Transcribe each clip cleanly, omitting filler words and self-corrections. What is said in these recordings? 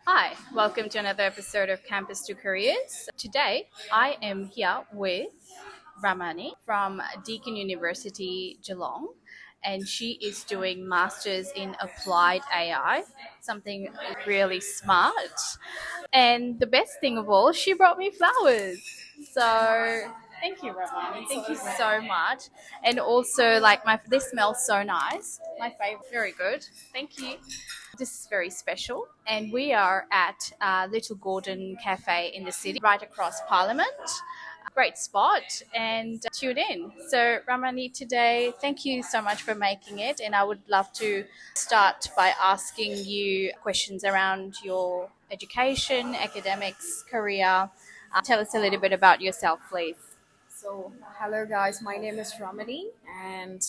Hi, welcome to another episode of Campus to Careers. Today, I am here with Ramani from Deakin University, Geelong, and she is doing masters in applied AI, something really smart. And the best thing of all, she brought me flowers. So thank you, Ramani. Thank you so much. And also, they smell so nice. My favorite, very good. Thank you. This is very special, and we are at Little Gordon Café in the city, right across Parliament. Great spot, and tune in. So, Ramani, today, thank you so much for making it, and I would love to start by asking you questions around your education, academics, career. Tell us a little bit about yourself, please. Hello guys, my name is Ramani and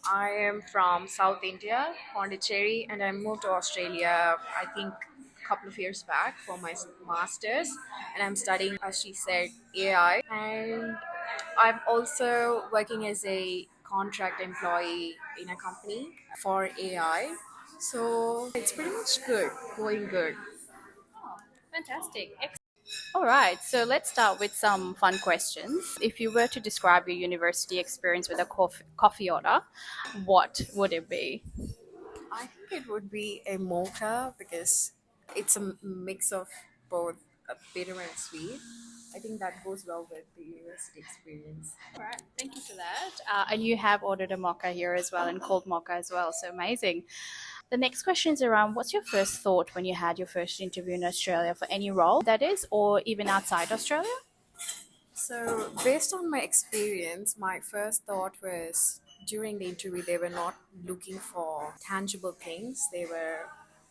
I am from South India, Pondicherry, and I moved to Australia, I think, a couple of years back for my master's. And I'm studying, as she said, AI. And I'm also working as a contract employee in a company for AI. So it's pretty much good, going good. Fantastic. All right, so let's start with some fun questions. If you were to describe your university experience with a coffee order, what would it be? I think it would be a mocha because it's a mix of both bitter and sweet. I think that goes well with the university experience. All right, thank you for that. And you have ordered a mocha here as well, and cold mocha as well, so amazing. The next question is around what's your first thought when you had your first interview in Australia for any role that is, or even outside Australia? So, based on my experience, my first thought was during the interview, they were not looking for tangible things, they were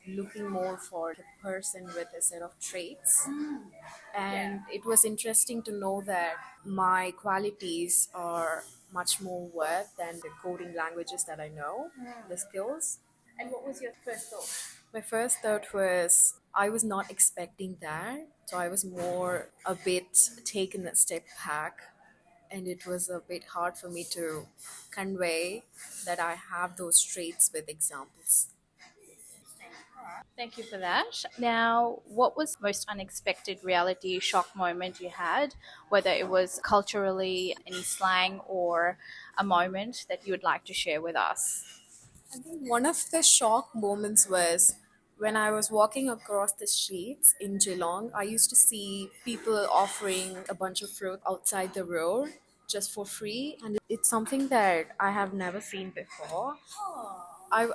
looking more for a person with a set of traits. And it was interesting to know that my qualities are much more worth than the coding languages that I know, the skills. And what was your first thought? My first thought was I was not expecting that. So I was more a bit taken a step back, and it was a bit hard for me to convey that I have those traits with examples. Thank you for that. Now, what was the most unexpected reality shock moment you had, whether it was culturally, any slang, or a moment that you would like to share with us? I think one of the shock moments was when I was walking across the streets in Geelong. I used to see people offering a bunch of fruit outside the road just for free, and it's something that I have never seen before.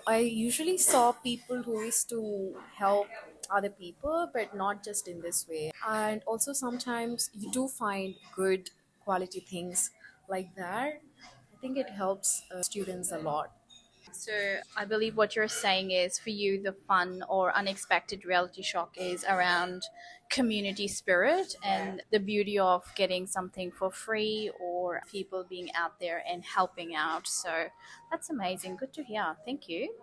I usually saw people who used to help other people, but not just in this way. And also, sometimes you do find good quality things like that. I think it helps students a lot. So, I believe what you're saying is for you, the fun or unexpected reality shock is around community spirit and the beauty of getting something for free or people being out there and helping out. So, that's amazing. Good to hear. Thank you.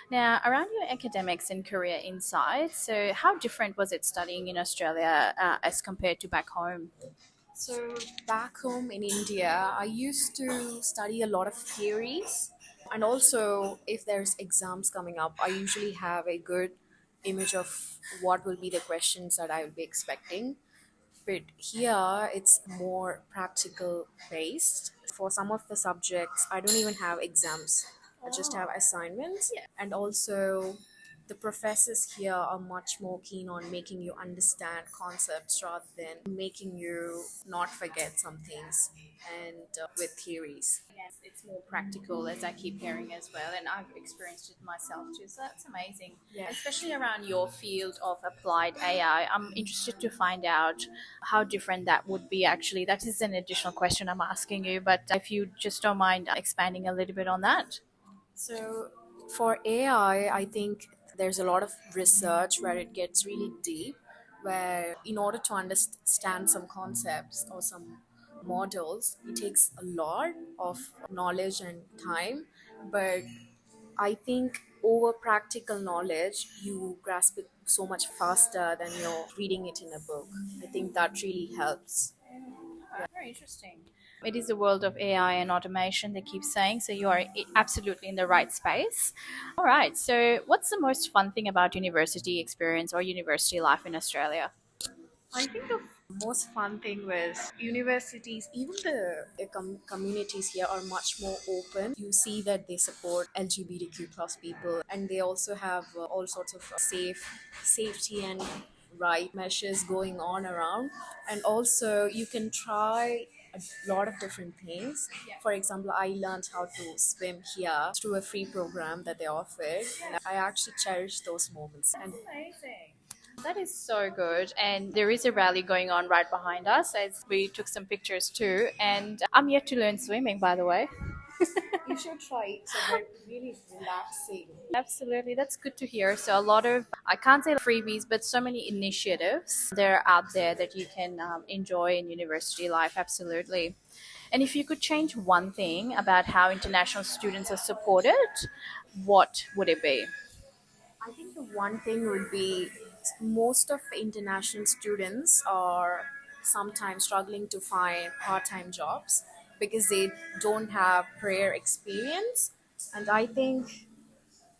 Now, around your academics and career insights, so how different was it studying in Australia as compared to back home? So, back home in India, I used to study a lot of theories. And also, if there's exams coming up, I usually have a good image of what will be the questions that I will be expecting. But here, it's more practical based. For some of the subjects, I don't even have exams, I just have assignments. And also, the professors here are much more keen on making you understand concepts rather than making you not forget some things and with theories. Yes, it's more practical, as I keep hearing as well, and I've experienced it myself too. So that's amazing, Yeah. especially around your field of applied AI. I'm interested to find out how different that would be. Actually, that is an additional question I'm asking you, but if you just don't mind expanding a little bit on that. So for AI, I think there's a lot of research where it gets really deep, where in order to understand some concepts or some models, it takes a lot of knowledge and time. But I think over practical knowledge, you grasp it so much faster than you're reading it in a book. I think that really helps. Very interesting. It is a world of AI and automation, they keep saying, so you are absolutely in the right space. All right, so what's the most fun thing about university experience or university life in Australia? I think the most fun thing was universities, even the communities here are much more open. You see that they support LGBTQ plus people, and they also have all sorts of safety and right measures going on around. And also, you can try a lot of different things. For example, I learned how to swim here through a free program that they offered, and I actually cherish those moments. And Amazing. That is so good. And there is a rally going on right behind us as we took some pictures too. And I'm yet to learn swimming, by the way. you should try it. It's a really relaxing. Absolutely, that's good to hear. So, a lot of, I can't say freebies, but so many initiatives that are out there that you can enjoy in university life. Absolutely. And if you could change one thing about how international students are supported, what would it be? I think the one thing would be most of international students are sometimes struggling to find part-time jobs because they don't have prior experience, and I think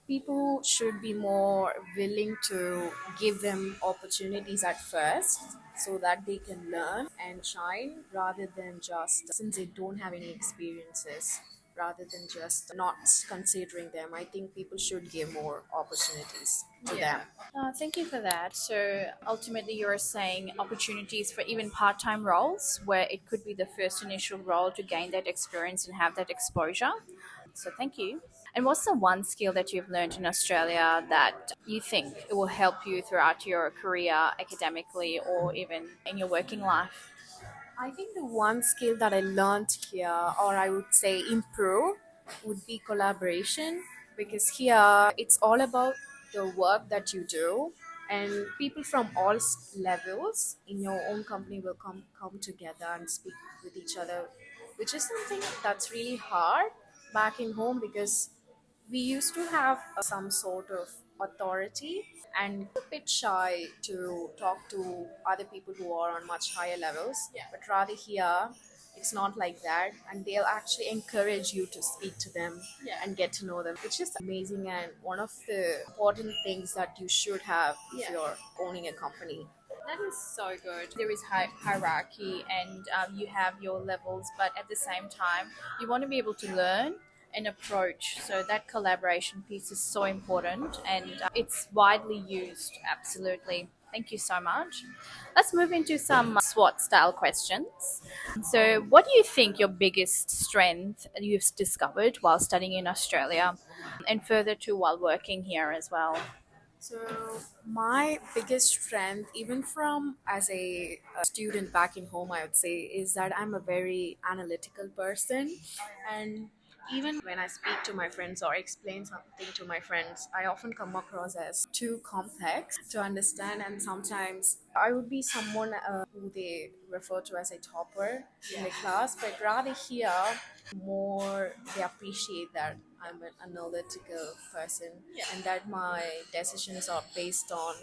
people should be more willing to give them opportunities at first so that they can learn and shine rather than just since they don't have any experiences rather than just not considering them. I think people should give more opportunities to them. Thank you for that. So ultimately, you're saying opportunities for even part time roles where it could be the first initial role to gain that experience and have that exposure. So thank you. And what's the one skill that you've learned in Australia that you think it will help you throughout your career academically or even in your working life? I think the one skill that I learned here, or I would say improve, would be collaboration because here it's all about the work that you do, and people from all levels in your own company will come together and speak with each other, which is something that's really hard back in home because we used to have some sort of authority and a bit shy to talk to other people who are on much higher levels. But rather here, it's not like that, and they'll actually encourage you to speak to them and get to know them, which is amazing and one of the important things that you should have if you're owning a company. That is so good. There is hierarchy and you have your levels, but at the same time, you want to be able to learn and approach. So that collaboration piece is so important and it's widely used. Absolutely. Thank you so much. Let's move into some SWOT style questions. So, what do you think your biggest strength you've discovered while studying in Australia and further to while working here as well? So my biggest strength, even from as a student back in home, I would say, is that I'm a very analytical person, and even when I speak to my friends or explain something to my friends, I often come across as too complex to understand, and sometimes I would be someone who they refer to as a topper in the class, but rather here more they appreciate that I'm an analytical person and that my decisions are based on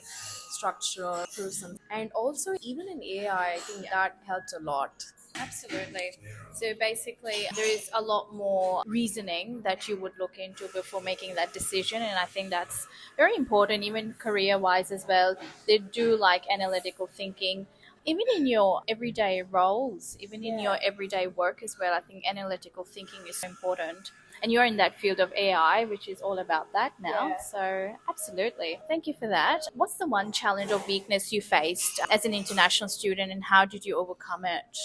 structural proofs and also even in AI, I think that helped a lot. Absolutely. So basically, there is a lot more reasoning that you would look into before making that decision. And I think that's very important, even career wise as well. They do like analytical thinking. Even in your everyday roles, even in your everyday work as well, I think analytical thinking is so important. And you're in that field of AI, which is all about that now. Yeah. So, absolutely. Thank you for that. What's the one challenge or weakness you faced as an international student, and how did you overcome it?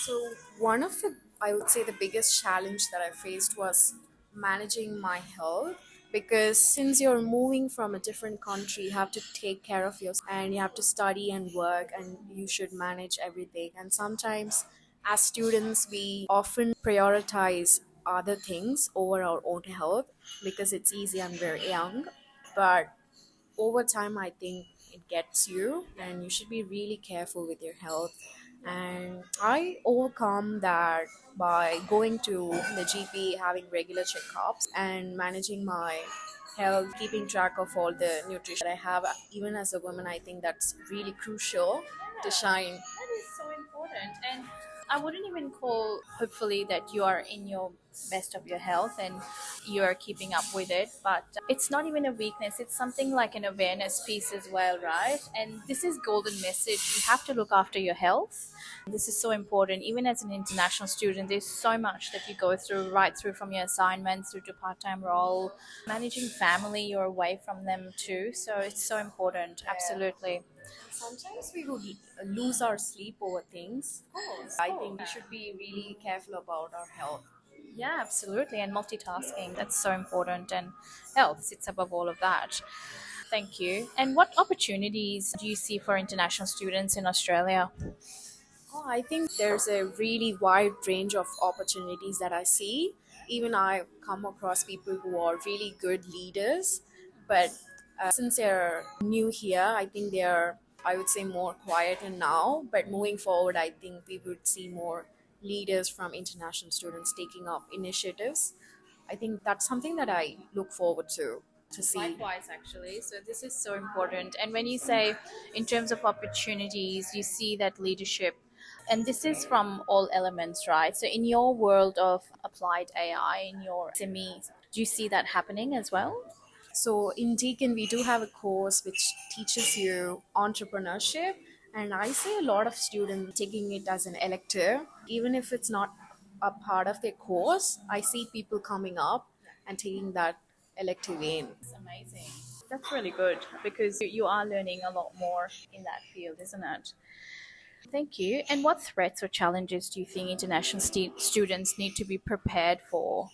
So one of the I would say the biggest challenge that I faced was managing my health because since you're moving from a different country, you have to take care of yourself and you have to study and work and you should manage everything. And sometimes as students we often prioritize other things over our own health because it's easy and we're young. But over time I think it gets you and you should be really careful with your health, and I overcome that by going to the GP, having regular checkups and managing my health, keeping track of all the nutrition that I have. Even as a woman, I think that's really crucial to shine. That is so important. And I wouldn't even call, hopefully, that you are in your best of your health and you are keeping up with it, but it's not even a weakness. It's something like an awareness piece as well, right? And this is golden message. You have to look after your health. This is so important. Even as an international student, there's so much that you go through, right through from your assignments through to part-time role, managing family, you're away from them too. So it's so important. Absolutely. Sometimes we would lose our sleep over things. Course. I think we should be really careful about our health. Yeah, absolutely. And multitasking, that's so important. And health sits above all of that. Thank you. And what opportunities do you see for international students in Australia? Oh, I think there's a really wide range of opportunities that I see. Even I come across people who are really good leaders, but since they're new here, I think they're, I would say, more quieter now. But moving forward, I think we would see more leaders from international students taking up initiatives. I think that's something that I look forward to see. Likewise, actually. So this is so important. And when you say in terms of opportunities, you see that leadership, and this is from all elements, right? So in your world of applied AI, in your SME, do you see that happening as well? So in Deakin, we do have a course which teaches you entrepreneurship, and I see a lot of students taking it as an elective, even if it's not a part of their course. I see people coming up and taking that elective in. It's amazing. That's really good because you are learning a lot more in that field, isn't it? Thank you. And what threats or challenges do you think international students need to be prepared for?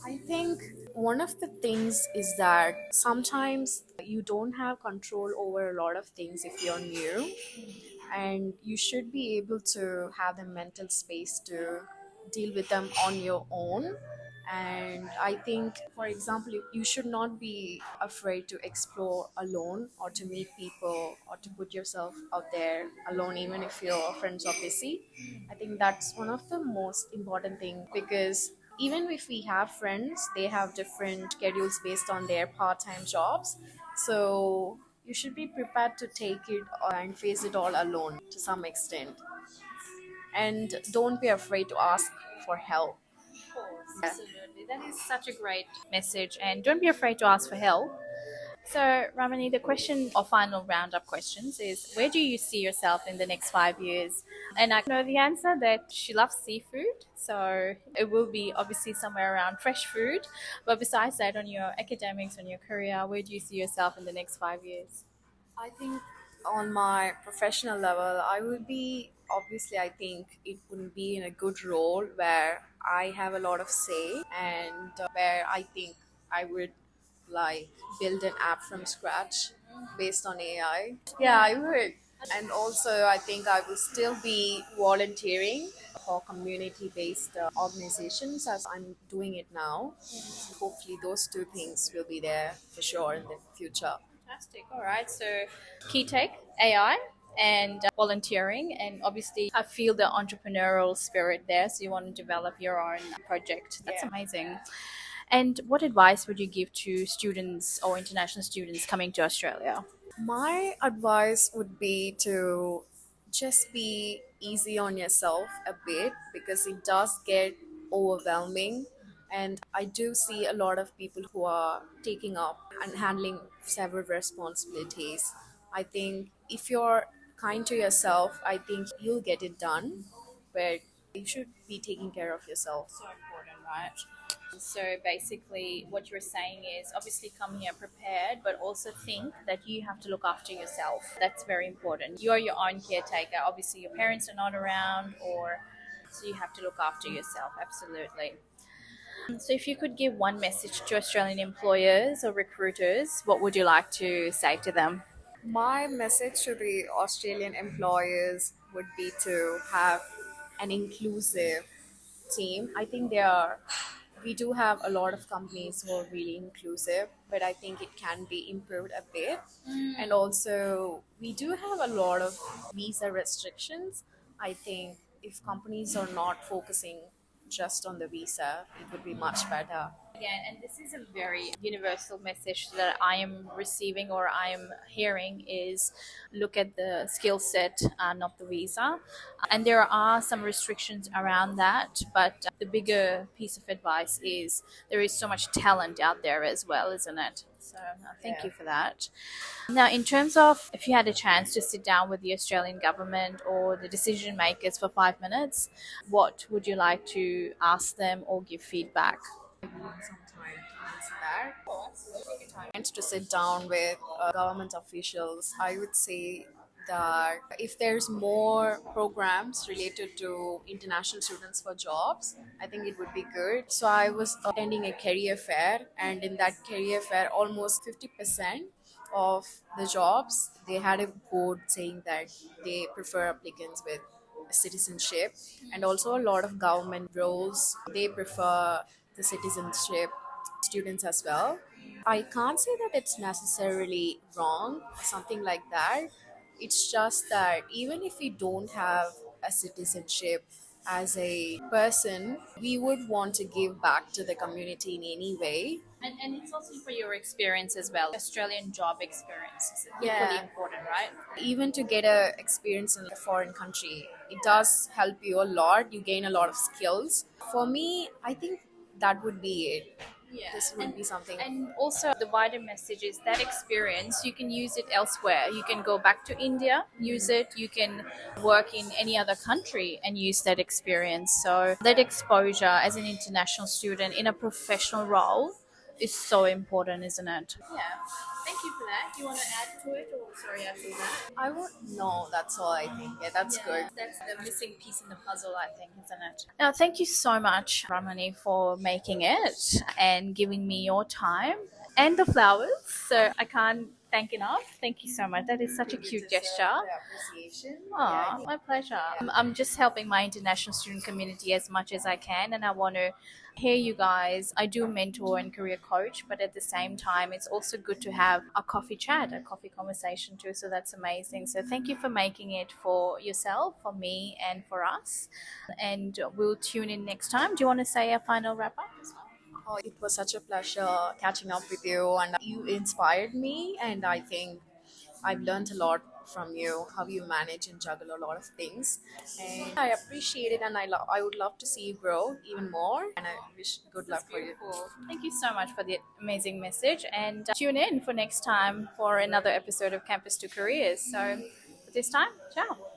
I think one of the things is that sometimes you don't have control over a lot of things if you're new, and you should be able to have the mental space to deal with them on your own. And I think, for example, you should not be afraid to explore alone or to meet people or to put yourself out there alone, even if your friends are busy. I think that's one of the most important things, because even if we have friends, they have different schedules based on their part-time jobs. So you should be prepared to take it and face it all alone to some extent. And don't be afraid to ask for help. Of course, absolutely. That is such a great message. And don't be afraid to ask for help. So, Ramani, the question or final roundup questions is, where do you see yourself in the next 5 years? And I know the answer that she loves seafood. So, it will be obviously somewhere around fresh food. But besides that, on your academics, on your career, where do you see yourself in the next 5 years? I think on my professional level, I would be, obviously, I think it would be in a good role where I have a lot of say, and where I think I would like build an app from scratch based on AI. Yeah, I would. And also, I think I will still be volunteering for community based organizations as I'm doing it now. Hopefully, those two things will be there for sure in the future. Fantastic. All right. So, key take AI and volunteering, and obviously, I feel the entrepreneurial spirit there. So, you want to develop your own project. That's Yeah. amazing. And what advice would you give to students or international students coming to Australia? My advice would be to just be easy on yourself a bit, because it does get overwhelming. And I do see a lot of people who are taking up and handling several responsibilities. I think if you're kind to yourself, I think you'll get it done, but you should be taking care of yourself. So important, right? So basically, what you're saying is obviously come here prepared, but also think that you have to look after yourself. That's very important. You're your own caretaker. Obviously, your parents are not around, or so you have to look after yourself. Absolutely. So, if you could give one message to Australian employers or recruiters, what would you like to say to them? My message to the Australian employers would be to have an inclusive team. I think we do have a lot of companies who are really inclusive, but I think it can be improved a bit. And also, we do have a lot of visa restrictions. I think if companies are not focusing just on the visa, it would be much better. Again, and this is a very universal message that I am receiving or I am hearing is look at the skill set, not the visa. And there are some restrictions around that, but the bigger piece of advice is there is so much talent out there as well, isn't it? So thank you for that. Now, in terms of if you had a chance to sit down with the Australian government or the decision makers for 5 minutes, what would you like to ask them or give feedback? Want some time to answer that. And to sit down with government officials, I would say that if there's more programs related to international students for jobs, I think it would be good. So I was attending a career fair, and in that career fair, almost 50% of the jobs they had a board saying that they prefer applicants with citizenship, and also a lot of government roles they prefer the citizenship students as well. I can't say that it's necessarily wrong or something like that. It's just that even if we don't have a citizenship as a person, we would want to give back to the community in any way. And it's also for your experience as well. Australian job experience is equally Yeah. important, right? Even to get a experience in a foreign country, it does help you a lot. You gain a lot of skills. For me, I think that would be it. Yeah. This would be something. And also, the wider message is that experience, you can use it elsewhere. You can go back to India, use it. You can work in any other country and use that experience. So, that exposure as an international student in a professional role is so important, isn't it? Yeah. Thank you for that. Do you want to add to it, or sorry, after that? I won't know. That's all I think. Yeah, that's good. That's the missing piece in the puzzle, I think, isn't it? Now, thank you so much, Ramani, for making it and giving me your time and the flowers. So I can't thank enough. Thank you so much. That is such a cute gesture. Appreciation. Oh, my pleasure. I'm just helping my international student community as much as I can, and I want to hear you guys. I do mentor and career coach, but at the same time, it's also good to have a coffee chat, a coffee conversation too. So that's amazing. So thank you for making it for yourself, for me, and for us. And we'll tune in next time. Do you want to say a final wrap up? Oh, it was such a pleasure catching up with you, and you inspired me. And I think I've learned a lot from you, how you manage and juggle a lot of things. And I appreciate it, and I would love to see you grow even more. And I wish good luck for you. Thank you so much for the amazing message, and tune in for next time for another episode of Campus to Careers. So, this time, ciao.